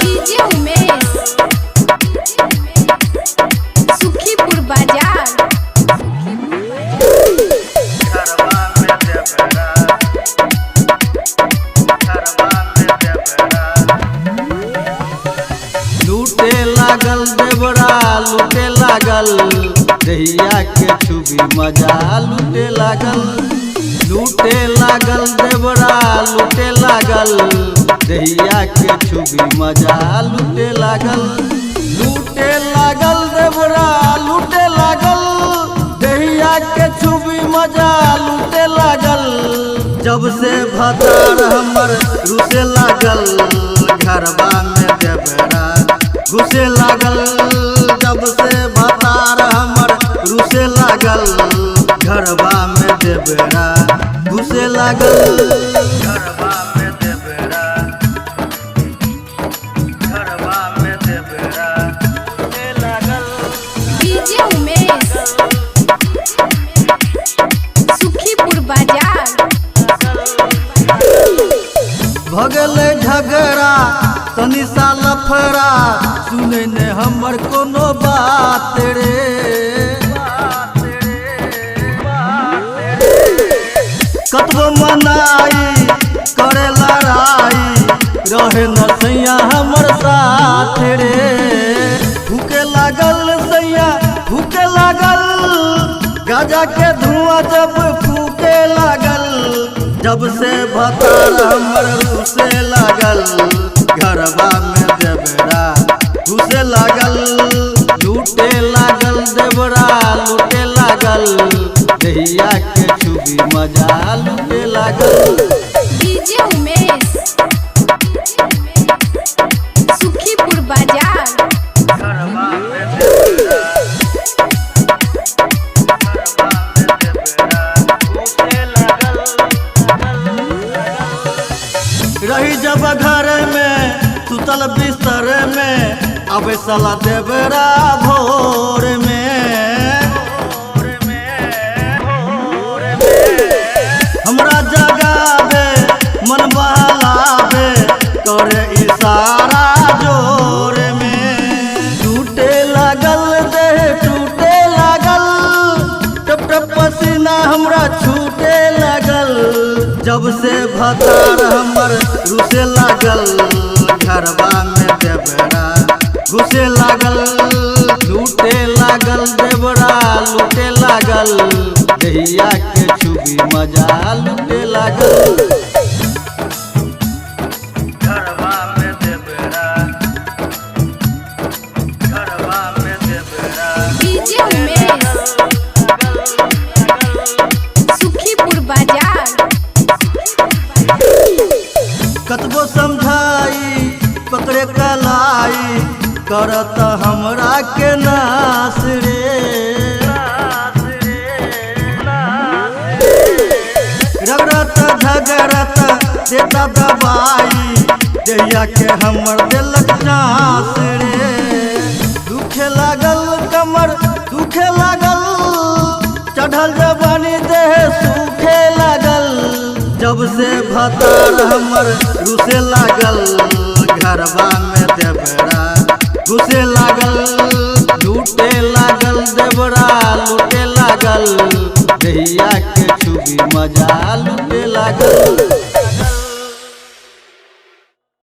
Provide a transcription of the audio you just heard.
DJ Umesh Sukhipur बाजार। लूटे लागल देवरा लूटे लागल दहिया के छुबी मजा लूटे लागल। लूटे लागल देवरा लूटे लागल दहिया के छुबी मजा लूटे लागल। लूटे लागल देवरा लूटे लागल दहिया के छुबी मजा लूटे लागल। जब से भतार हमर रुसे लागल घरबा में देवरा घुसे लागल। जब से भतार हमर रुसे लागल घरबा में देवरा घुसे लागल। घरबा में देवरा घरबा में देवरा घुसे लागल। डीजे उमेश सुखीपुर बाजार। भगल झगड़ा तनी सा लफड़ा सुने ने हमर कोनो बात रे। कतबो मनाई करे लड़ाई रहे न सैया हमर साथ रे। भूखे लागल सैया भूखे लागल गाजा के धुआं जब फूके लागल। जब से भतार हमर घुसे लागल घरबा में देवरा घुसे लागल। लूटे लागल देवरा लूटे लागल दहिया के छुबी मजा लूटे लागल। डीजे उमेश सुखीपुर बाजार। घरबा में देवरा रही जब घर में सुतल बिस्तर में अब सला देवरा भोर में। हमरा जगावे मन बहलावे करे इशारा जोर में। टूटे लागल देह टूटे लागल टप टप पसीना हमरा छूटे लागल। जब से भतार हमर रुसे लागल घरबा में देवरा घुसे लागल। लूटे लागल देवरा लूटे लागल दहिया के छुबी मजा लूटे लागल। घरबा में देवरा घरबा में देवरा डीजे उमेश सुखीपुर बाजार। कतबो समझाई पकड़े कलाई करत हमरा के नास रे। रगड़त झगड़त देता दबाई दहिया के हमर दिलक नास रे। दुखे लागल कमर दुखे लागल चढ़ल जवानी देह सूखे लागल। जब से भतार हमर रुसे लागल घरबा में देवरा घुसे लागल। लूटे लागल देवरा लूटे लागल दहिया के छुबी मजा लूटे लागल।